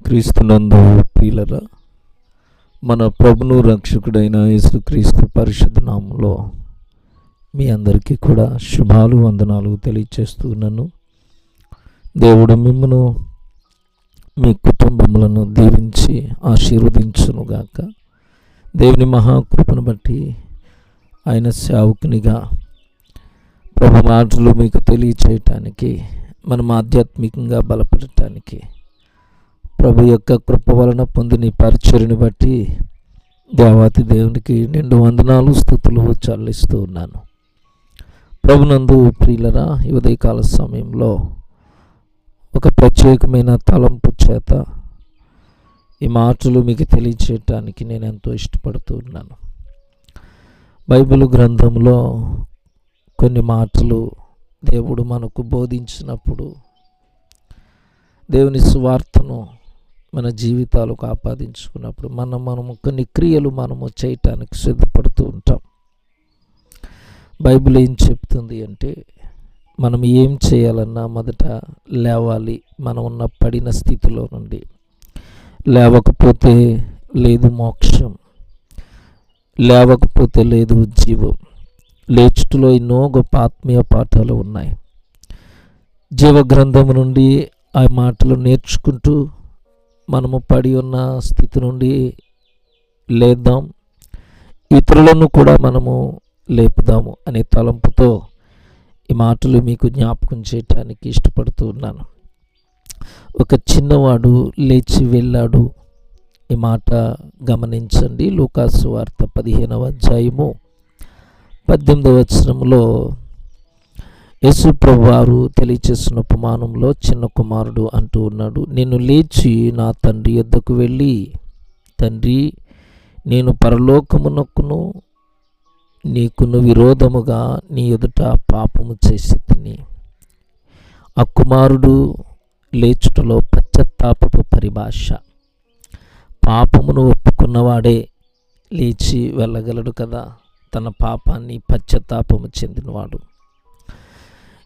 క్రీస్తునందు ప్రియులరా, మన ప్రభును రక్షకుడైన యేసుక్రీస్తు పరిశుద్ధ నామములో మీ అందరికీ కూడా శుభాలు వందనాలు తెలియచేస్తున్నాను. దేవుడు మిమ్మను మీ కుటుంబములను దీవించి ఆశీర్వదించునుగాక. దేవుని మహాకృపను బట్టి ఆయన సేవకునిగా ప్రభు మాటలు మీకు తెలియచేయటానికి, మనం ఆధ్యాత్మికంగా బలపడటానికి ప్రభు యొక్క కృప వలన పొందిన పరిచర్యను బట్టి దేవాతి దేవునికి నిండు వందనాలు స్తుతులు చెల్లిస్తూ ఉన్నాను. ప్రభునందు ప్రియులరా, ఈ ఉదయకాల సమయంలో ఒక ప్రత్యేకమైన తలంపు చేత ఈ మాటలు మీకు తెలియచేయటానికి నేను ఎంతో ఇష్టపడుతూ ఉన్నాను. బైబిల్ గ్రంథంలో కొన్ని మాటలు దేవుడు మనకు బోధించినప్పుడు దేవుని సువార్తను మన జీవితాలకు ఆపాదించుకున్నప్పుడు మనము కొన్ని క్రియలు మనము చేయటానికి సిద్ధపడుతూ ఉంటాం. బైబిల్ ఏం చెప్తుంది అంటే, మనం ఏం చేయాలన్నా మొదట లేవాలి. మనం ఉన్న పడిన స్థితిలో నుండి లేవకపోతే లేదు మోక్షం, లేవకపోతే లేదు జీవం. లేచుటలో ఎన్నో గొప్ప ఆత్మీయ పాఠాలు ఉన్నాయి. జీవగ్రంథము నుండి ఆ మాటలు నేర్చుకుంటూ మనము పడి ఉన్న స్థితి నుండి లేద్దాం, ఇతరులను కూడా మనము లేపుదాము అనే తలంపుతో ఈ మాటలు మీకు జ్ఞాపకం చేయటానికి ఇష్టపడుతూ ఉన్నాను. ఒక చిన్నవాడు లేచి వెళ్ళాడు. ఈ మాట గమనించండి. లూకాసు వార్త 15వ అధ్యాయము 18వ వచనంలో యేసు ప్రభు వారు తెలియచేసిన ఉపమానంలో చిన్న కుమారుడు అంటూ ఉన్నాడు, నేను లేచి నా తండ్రి యొద్దకు వెళ్ళి, తండ్రి, నేను పరలోకమునకును నీకును విరోధముగా నీ ఎదుట పాపము చేసి తిని. ఆ కుమారుడు లేచుటలో పశ్చాత్తాపపు పరిభాష. పాపమును ఒప్పుకున్నవాడే లేచి వెళ్ళగలడు కదా, తన పాపాన్ని పశ్చాత్తాపము చెందినవాడు.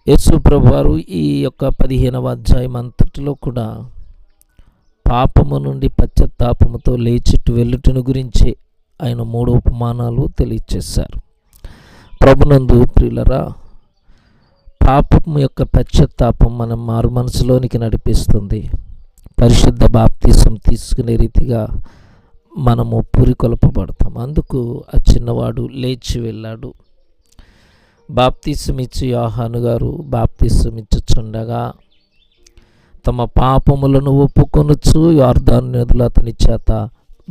యేసు ప్రభు వారు ఈ యొక్క 15వ అధ్యాయం అంతటిలో కూడా పాపము నుండి పశ్చాత్తాపముతో లేచిట్టు వెళ్ళుటను గురించి ఆయన 3 ఉపమానాలు తెలియచేశారు. ప్రభునందు ప్రియులరా, పాపము యొక్క పశ్చాత్తాపం మనం మారు మనసులోనికి నడిపిస్తుంది. పరిశుద్ధ బాప్తిసం తీసుకునే రీతిగా మనము పురికొల్పబడతాం. అందుకు ఆ చిన్నవాడు లేచి వెళ్ళాడు. బాప్తిసం ఇచ్చి యోహాను గారు బాప్తిసం ఇచ్చుచుండగా తమ పాపములను ఒప్పుకొనుచు యొర్దాను నదిలో అతని చేత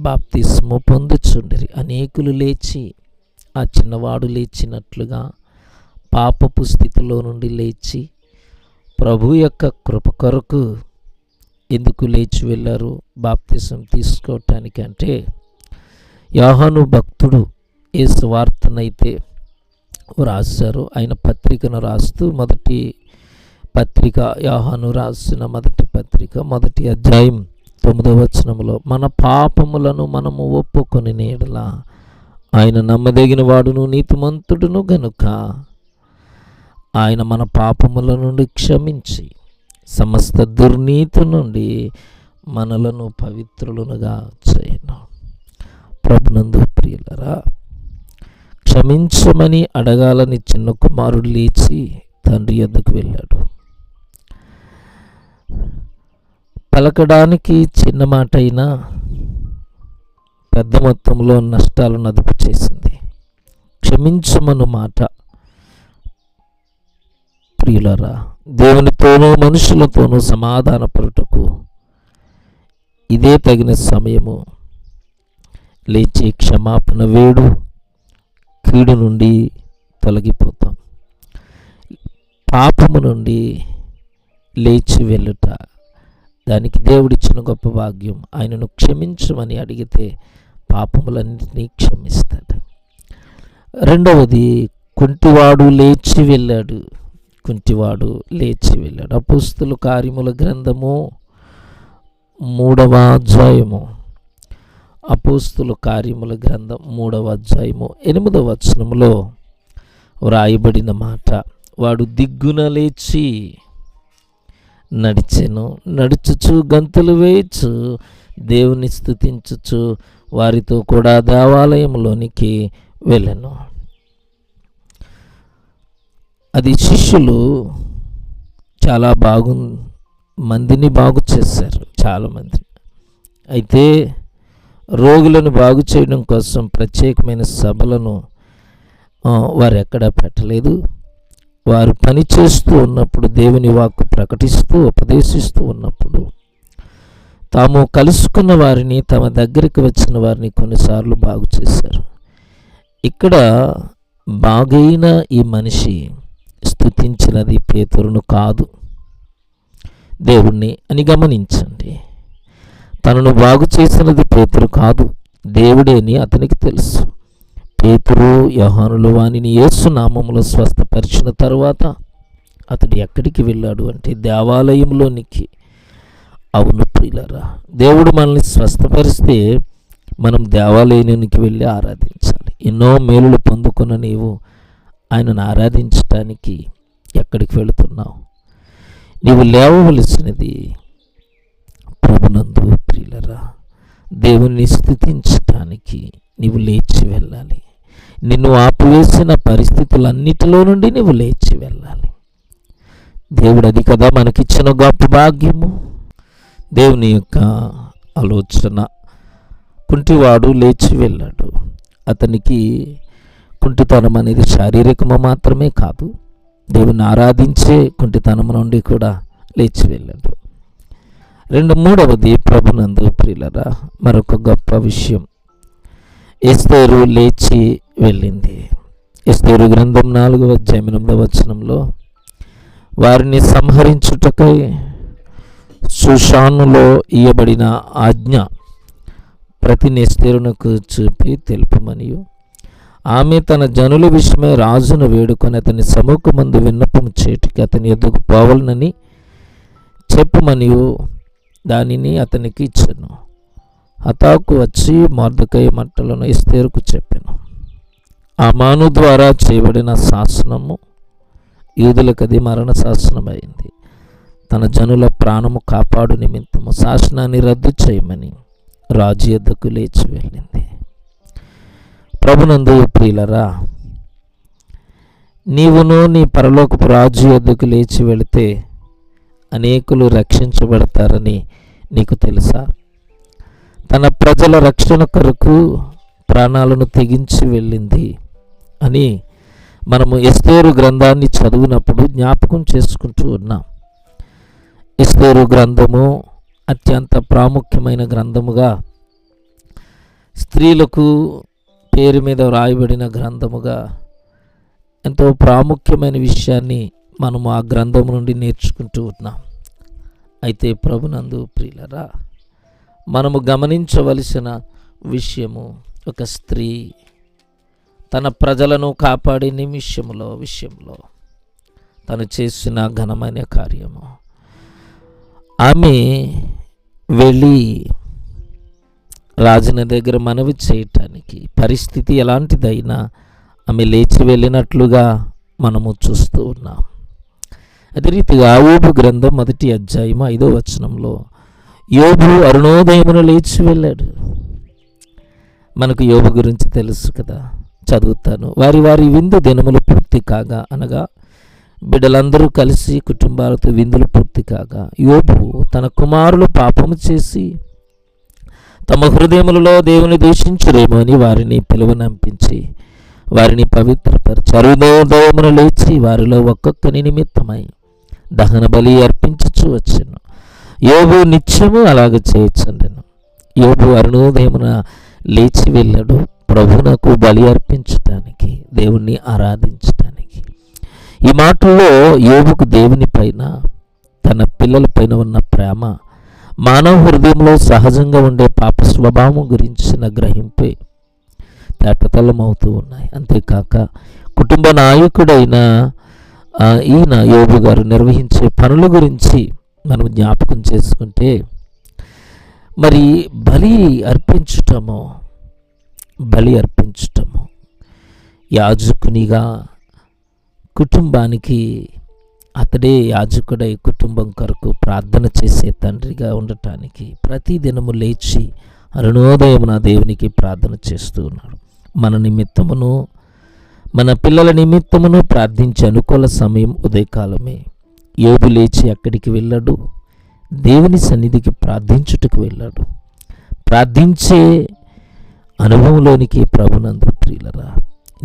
బాప్తిస్ము పొందుచుండిరి. అనేకులు లేచి ఆ చిన్నవాడు లేచినట్లుగా పాపపు స్థితిలో నుండి లేచి ప్రభు యొక్క కృప కొరకు ఎందుకు లేచి వెళ్ళారు బాప్తిసం తీసుకోవటానికి అంటే, యోహాను భక్తుడు ఏ సువార్తనైతే రాశారు, ఆయన పత్రికను రాస్తూ మొదటి పత్రిక, యోహాను రాసిన మొదటి పత్రిక 1వ అధ్యాయం 9వ వచనంలో, మన పాపములను మనము ఒప్పుకొని నీడల ఆయన నమ్మదగిన వాడును నీతిమంతుడును గనుక ఆయన మన పాపముల నుండి క్షమించి సమస్త దుర్నీతి నుండి మనలను పవిత్రులుగా చేయను. ప్రభునందు ప్రియులరా, క్షమించమని అడగాలని చిన్న కుమారుడు లేచి తండ్రి యొద్దకు వెళ్ళాడు. పలకడానికి చిన్న మాట అయినా పెద్ద మొత్తంలో నష్టాలను అదుపు చేసింది. క్షమించమను మాట ప్రియులరా, దేవునితోనూ మనుషులతోనూ సమాధానపడుటకు ఇదే తగిన సమయము. లేచి క్షమాపణ వేడు, కీడు నుండి తొలగిపోతాం. పాపము నుండి లేచి వెళ్ళుట, దానికి దేవుడిచ్చిన గొప్ప భాగ్యం. ఆయనను క్షమించమని అడిగితే పాపములన్నింటినీ క్షమిస్తాడు. రెండవది, కుంటివాడు లేచి వెళ్ళాడు. కుంటివాడు లేచి వెళ్ళాడు. అపోస్తల కార్యముల గ్రంథము 3వ అధ్యాయము, అపోస్తల కార్యముల గ్రంథం 3వ అధ్యాయము 8వ వచనములో వ్రాయబడిన మాట, వాడు దిగ్గున లేచి నడిచెను. నడుచుచు గంతులు వేయచ్చు దేవుని స్తుతించుచు వారితో కూడా దేవాలయంలోనికి వెళ్ళెను. అది శిష్యులు చాలా మందిని బాగు చేశారు, చాలామందిని. అయితే రోగులను బాగు చేయడం కోసం ప్రత్యేకమైన సభలను వారు ఎక్కడా పెట్టలేదు. వారు పని చేస్తూ ఉన్నప్పుడు, దేవుని వాక్కు ప్రకటిస్తూ ఉపదేశిస్తూ ఉన్నప్పుడు, తాము కలుసుకున్న వారిని, తమ దగ్గరికి వచ్చిన వారిని కొన్నిసార్లు బాగు చేశారు. ఇక్కడ బాగైన ఈ మనిషి స్తుతించినది పేతురును కాదు, దేవుణ్ణి అని గమనించండి. తనను బాగు చేసినది పేతురు కాదు, దేవుడే అని అతనికి తెలుసు. పేతురు యోహానులు వానిని యేసు నామములో స్వస్థపరిచిన తరువాత అతడు ఎక్కడికి వెళ్ళాడు అంటే దేవాలయంలోనికి. అవును ప్రియులారా, దేవుడు మనల్ని స్వస్థపరిస్తే మనం దేవాలయానికి వెళ్ళి ఆరాధించాలి. ఎన్నో మేలులు పొందుకున్న నీవు ఆయనను ఆరాధించటానికి ఎక్కడికి వెళుతున్నావు? నీవు లేవవలసినది ప్రభునందు ప్రియులరా, దేవుని స్తుతించటానికి నీవు లేచి వెళ్ళాలి. నిన్ను ఆపివేసిన పరిస్థితులన్నిటిలో నుండి నీవు లేచి వెళ్ళాలి. దేవుడు అది కదా మనకిచ్చిన గొప్ప భాగ్యము. దేవుని యొక్క ఆలోచన. కుంటివాడు లేచి వెళ్ళాడు. అతనికి కుంటితనం అనేది శారీరకము మాత్రమే కాదు, దేవుని ఆరాధించే కుంటితనం నుండి కూడా లేచి వెళ్ళాడు. మూడవది ప్రభునందు ప్రియులరా మరొక గొప్ప విషయం, ఎస్తేరు లేచి వెళ్ళింది. ఎస్తేరు గ్రంథం 4వ అధ్యాయం 8వ వచనంలో వారిని సంహరించుటకై షూషానులో ఇయ్యబడిన ఆజ్ఞ ప్రతిని ఎస్తేరునకు చూపి తెలుపమనియు, ఆమె తన జనుల విషయమై రాజును వేడుకొని అతని సముఖమందు విన్నపము చేటికి అతని ఎదుగు పోవాలనని చెప్పుమనియు దానిని అతనికి ఇచ్చాను. హతాకు వచ్చి మొర్దెకై మంటలను ఎస్తేరుకు చెప్పాను. అమాను ద్వారా చేయబడిన శాసనము యూదులకది మరణ శాసనమైంది. తన జనుల ప్రాణము కాపాడు నిమిత్తము శాసనాన్ని రద్దు చేయమని రాజు యొద్దకు లేచి వెళ్ళింది. ప్రభునందు ప్రియులరా, నీవును నీ పరలోకపు రాజు యొద్దకు లేచి వెళితే అనేకులు రక్షించబడతారని నీకు తెలుసా? తన ప్రజల రక్షణ కొరకు ప్రాణాలను తెగించి వెళ్ళింది అని మనము ఎస్తేరు గ్రంథాన్ని చదివినప్పుడు జ్ఞాపకం చేసుకుంటూ ఉన్నాం. ఎస్తేరు గ్రంథము అత్యంత ప్రాముఖ్యమైన గ్రంథముగా, స్త్రీలకు పేరు మీద వ్రాయబడిన గ్రంథముగా, ఎంతో ప్రాముఖ్యమైన విషయాన్ని మనము ఆ గ్రంథము నుండి నేర్చుకుంటూ ఉన్నాం. అయితే ప్రభునందు ప్రియులరా, మనము గమనించవలసిన విషయము, ఒక స్త్రీ తన ప్రజలను కాపాడే విషయంలో తను చేసిన ఘనమైన కార్యము, ఆమె వెళ్ళి రాజుని దగ్గర మనవి చేయటానికి, పరిస్థితి ఎలాంటిదైనా ఆమె లేచి వెళ్ళినట్లుగా మనము చూస్తూ ఉన్నాం. అదే రీతిగా యోబు గ్రంథం 1వ అధ్యాయం 5వ వచనంలో యోబు అరుణోదయమున లేచి వెళ్ళాడు. మనకు యోబు గురించి తెలుసు కదా, చదువుతాను. వారి విందు దినములు పూర్తి కాగా, అనగా బిడ్డలందరూ కలిసి కుటుంబాలతో విందులు పూర్తి కాగా, యోబు తన కుమారులు పాపము చేసి తమ హృదయములలో దేవుని దూషించురేమో అని వారిని పిలువనంపించి వారిని పవిత్రపరిచి అరుణోదయమున లేచి వారిలో ఒక్కొక్కని నిమిత్తమై దహన బలి అర్పించుచూ వచ్చెను. యోబు నిత్యము అలాగ చేయొచ్చండెను. యోబు అరుణోదయమున లేచి వెళ్ళాడు ప్రభువునకు బలి అర్పించటానికి, దేవుణ్ణి ఆరాధించటానికి. ఈ మాటల్లో యోబుకు దేవుని పైన, తన పిల్లల పైన ఉన్న ప్రేమ, మానవ హృదయంలో సహజంగా ఉండే పాప స్వభావం గురించిన గ్రహింపే తేటతెల్లమవుతూ ఉన్నాయి. అంతేకాక కుటుంబ నాయకుడైన ఈయన యోబు గారు నిర్వహించే పనుల గురించి మనం జ్ఞాపకం చేసుకుంటే, మరి బలి అర్పించటము యాజకునిగా కుటుంబానికి అతడే యాజకుడై కుటుంబం కొరకు ప్రార్థన చేసే తండ్రిగా ఉండటానికి ప్రతిదినము లేచి అరుణోదయమున దేవునికి ప్రార్థన చేస్తూ ఉన్నాడు. మన నిమిత్తమును మన పిల్లల నిమిత్తమును ప్రార్థించే అనుకూల సమయం ఉదయకాలమే. యోబు లేచి అక్కడికి వెళ్ళాడు, దేవుని సన్నిధికి ప్రార్థించుటకు వెళ్ళాడు. ప్రార్థించే అనుభవంలోనికి ప్రభునందు ప్రియులరా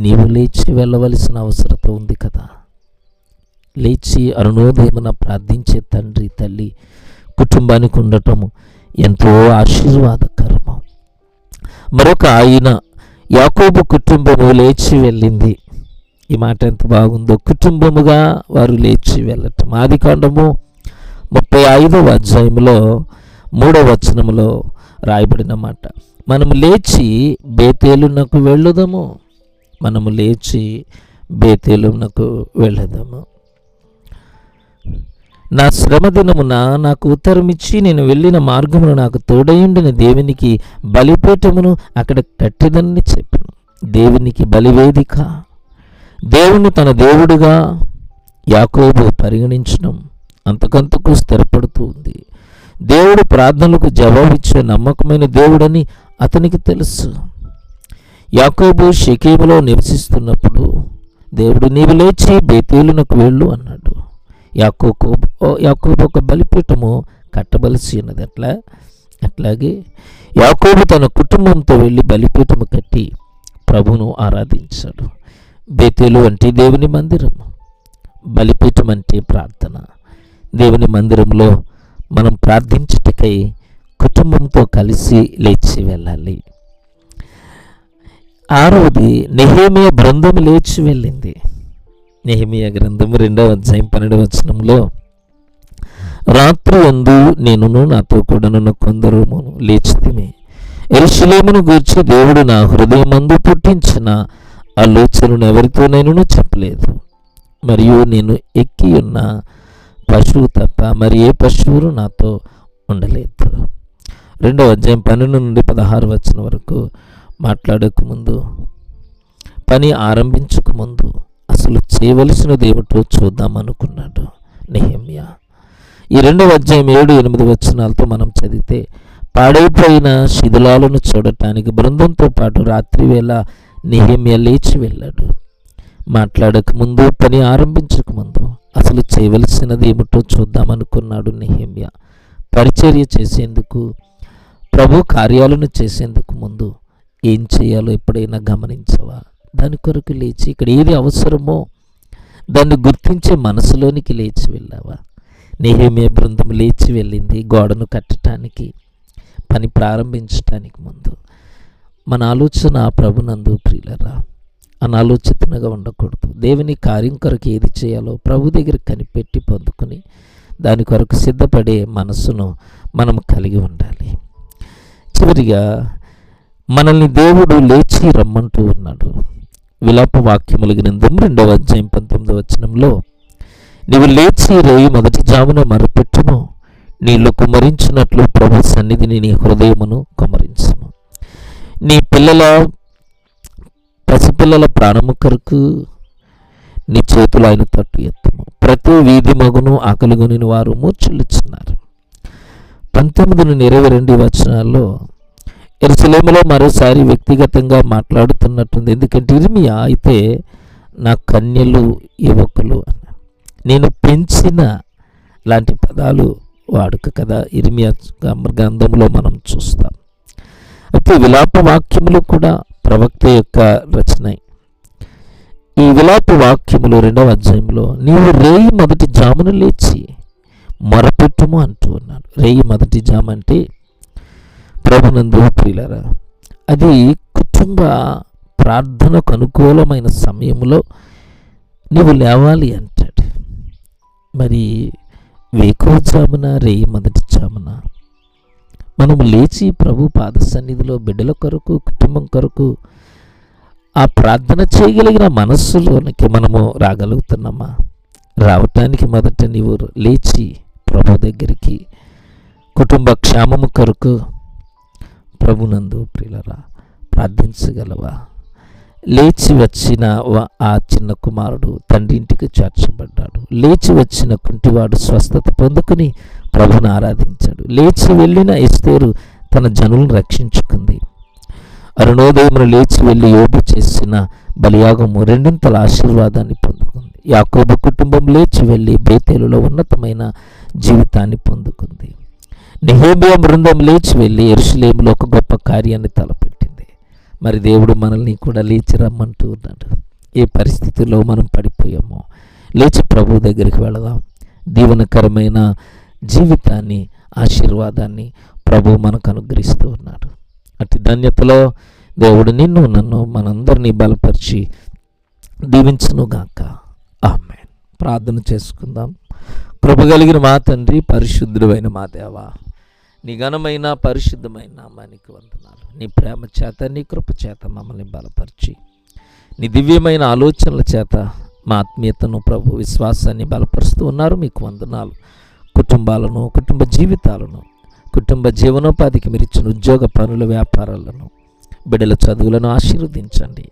నీవు లేచి వెళ్ళవలసిన అవసరత ఉంది కదా. లేచి అరుణోదయమున ప్రార్థించే తండ్రి తల్లి కుటుంబానికి ఉండటము ఎంతో ఆశీర్వాదకరము. మరొక ఆయన యాకోబు కుటుంబము లేచి వెళ్ళింది. ఈ మాట ఎంత బాగుందో, కుటుంబముగా వారు లేచి వెళ్ళటం. ఆదికాండము 35వ అధ్యాయంలో 3వ వచనములో రాయబడిన మాట. మనము లేచి బేతేలునకు వెళ్ళుదాము, మనము లేచి బేతేలునకు వెళ్ళదాము. నా శ్రమ దినమున నాకు ఉత్తరమిచ్చి నేను వెళ్ళిన మార్గమును నాకు తోడయుండిన దేవునికి బలిపీఠమును అక్కడ కట్టిదని చెప్పాను. దేవునికి బలివేదిక, దేవుని తన దేవుడుగా యాకోబు పరిగణించడం అంతకంతకు స్థిరపడుతూ ఉంది. దేవుడు ప్రార్థనలకు జవాబిచ్చే నమ్మకమైన దేవుడని అతనికి తెలుసు. యాకోబు షెకెములో నివసిస్తున్నప్పుడు దేవుడు నీవు లేచి బేతేలునకు వెళ్ళు అన్నాడు. యాకోబు ఒక బలిపీఠము కట్టవలసి ఉన్నది. అట్లాగే యాకోబు తన కుటుంబంతో వెళ్ళి బలిపీఠము కట్టి ప్రభువును ఆరాధించాడు. బేతేలు అంటే దేవుని మందిరము, బలిపీఠం అంటే ప్రార్థన. దేవుని మందిరంలో మనం ప్రార్థించుటకై కుటుంబంతో కలిసి లేచి వెళ్ళాలి. 6వది నెహెమీయా బృందం లేచి వెళ్ళింది. నెహెమీయా గ్రంథము 2వ అధ్యాయం 12వ వచనంలో, రాత్రి యందు నేనును నాతో కూడానున్న కొందరును లేచితిమి. యెరూషలేమును గూర్చి దేవుడు నా హృదయమందు పుట్టించిన ఆలోచనను ఎవరితోనైనా చెప్పలేదు. మరియు నేను ఎక్కి ఉన్న పశువు తప్ప మరి ఏ పశువులు నాతో ఉండలేదు. 2వ అధ్యాయం 12 నుండి 16 వచనం వరకు మాట్లాడకముందు, పని ఆరంభించకముందు అసలు చేయవలసినది ఏమిటో చూద్దామనుకున్నాడు నెహెమ్యా. ఈ 2వ అధ్యాయం 7-8 వచనాలతో మనం చదివితే, పాడైపోయిన శిథిలాలను చూడటానికి బృందంతో పాటు రాత్రివేళ నెహెమ్యా లేచి వెళ్ళాడు. మాట్లాడకముందు, పని ఆరంభించకముందు అసలు చేయవలసినది ఏమిటో చూద్దామనుకున్నాడు నెహెమ్యా. పరిచర్య చేసేందుకు, ప్రభు కార్యాలను చేసేందుకు ముందు ఏం చేయాలో ఎప్పుడైనా గమనించవా? దాని కొరకు లేచి ఇక్కడ ఏది అవసరమో దాన్ని గుర్తించే మనసులోనికి లేచి వెళ్ళావా? నెహెమ్యా బృందం లేచి వెళ్ళింది గోడను కట్టడానికి, పని ప్రారంభించడానికి ముందు. మన ఆలోచన ప్రభునందు ప్రియులరా అనాలోచితంగా ఉండకూడదు. దేవుని కార్యం కొరకు ఏది చేయాలో ప్రభు దగ్గర కనిపెట్టి పొందుకుని దాని కొరకు సిద్ధపడే మనసును మనం కలిగి ఉండాలి. చివరిగా మనల్ని దేవుడు లేచి రమ్మంటూ ఉన్నాడు. విలాప వాక్యముల గ్రంథం 2వ అధ్యాయం 19వ వచనంలో, నీవు లేచి రేయి మొదటి జామున మరపెట్టుము, నీళ్లు కుమ్మరించినట్లు ప్రభు సన్నిధిని నీ హృదయమును కుమ్మరించుము. నీ పసిపిల్లల ప్రాణము కొరకు నీ చేతులు ఆయన తట్టు ఎత్తుము. ప్రతి వీధి మగును ఆకలిగొని వారు మూర్ఛిల్లుచున్నారు. 19-22 వచనాల్లో యెరూషలేములో మరోసారి వ్యక్తిగతంగా మాట్లాడుతున్నట్టుంది. ఎందుకంటే ఇర్మియా అయితే నా కన్యలు యువకులు అన్న, నేను పెంచిన లాంటి పదాలు వాడుక కదా ఇర్మియా గ్రంథంలో మనం చూస్తాం. అయితే విలాప వాక్యములు కూడా ప్రవక్త యొక్క రచన. ఈ విలాప వాక్యములు 2వ అధ్యాయంలో, నీవు రేయి మొదటి జామును లేచి మొరపెట్టుము అంటూ ఉన్నాడు. రేయి మొదటి జాము అంటే ప్రభునందు ప్రియులారా అది కుటుంబ ప్రార్థనకు అనుకూలమైన సమయంలో నీవు లేవాలి అంటాడు. మరి వేకువజామున రేయి మొదటి జామున మనము లేచి ప్రభు పాద సన్నిధిలో బిడ్డల కొరకు, కుటుంబం కొరకు ఆ ప్రార్థన చేయగలిగిన మనస్సులోనికి మనము రాగలుగుతున్నామా? రావటానికి మొదట నీవు లేచి ప్రభు దగ్గరికి కుటుంబ క్షేమము కొరకు ప్రభునందు ప్రియులరా ప్రార్థించగలవా? లేచి వచ్చిన ఆ చిన్న కుమారుడు తండ్రి ఇంటికి చేర్చబడ్డాడు. లేచి వచ్చిన కుంటివాడు స్వస్థత పొందుకుని ప్రభుని ఆరాధించాడు. లేచి వెళ్ళిన ఎస్తేరు తన జనులను రక్షించుకుంది. అరుణోదయమును లేచి వెళ్ళి యోబు చేసిన బలియాగము రెండింతల ఆశీర్వాదాన్ని పొందుకుంది. యాకోబు కుటుంబం లేచి వెళ్ళి బేతేలులో ఉన్నతమైన జీవితాన్ని పొందుకుంది. నెహెమ్యా బృందం లేచి వెళ్ళి యెరూషలేములో ఒక గొప్ప కార్యాన్ని తలపెట్టింది. మరి దేవుడు మనల్ని కూడా లేచి రమ్మంటూ ఉన్నాడు. ఏ పరిస్థితుల్లో మనం పడిపోయామో లేచి ప్రభు దగ్గరికి వెళదాం. దీవెనకరమైన జీవితాన్ని, ఆశీర్వాదాన్ని ప్రభు మనకు అనుగ్రహిస్తూ ఉన్నాడు. అతి ధన్యతలో దేవుడు నిన్ను, నన్ను, మనందరినీ బలపరిచి దీవించునుగాక. ఆమేన్. ప్రార్థన చేసుకుందాం. కృప కలిగిన మా తండ్రి, పరిశుద్ధుడైన మా దేవా, నీ ఘనమైన పరిశుద్ధమైన నామానికి వందనాలు. నీ ప్రేమ చేత, నీ కృప చేత మమ్మల్ని బలపరిచి, నీ దివ్యమైన ఆలోచనల చేత మా ఆత్మీయతను, ప్రభు విశ్వాసాన్ని బలపరుస్తూ ఉన్నారు. మీకు వందనాలు. కుటుంబాలను, కుటుంబ జీవితాలను, కుటుంబ జీవనోపాధికి మీరు ఇచ్చిన ఉద్యోగ పనుల, వ్యాపారాలను, బిడ్డల చదువులను ఆశీర్వదించండి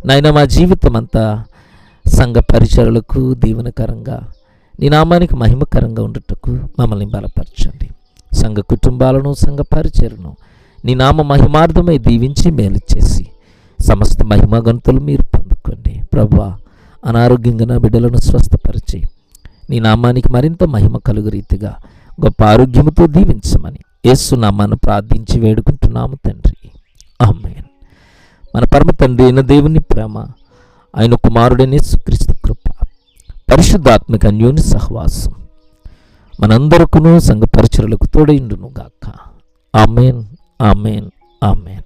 నాయన. మా జీవితం అంతా సంఘ పరిచరులకు దీవెనకరంగా, నీ నామానికి మహిమకరంగా ఉండుటకు మమ్మల్ని బలపరచండి. సంఘ కుటుంబాలను, సంఘ పరిచరును నీ నామ మహిమార్థమై దీవించి మేలు చేసి సమస్త మహిమగంతులు మీరు పొందుకోండి. ప్రభువా, అనారోగ్యంగా నా బిడ్డలను స్వస్థపరిచి నీ నామానికి మరింత మహిమ కలుగు రీతిగా గొప్ప ఆరోగ్యముతో దీవించమని యేసు నామాన్ని ప్రార్థించి వేడుకుంటున్నాము తండ్రి. ఆమేన్. మన పరమ తండ్రి అయిన దేవుని ప్రేమ, ఆయన కుమారుడైన యేసుక్రీస్తు కృప, పరిశుద్ధాత్మక అన్యోన్య సహవాసం మనందరకును సంఘ పరిచరులకు తోడైండును గాక. ఆమేన్, ఆమేన్, ఆమేన్.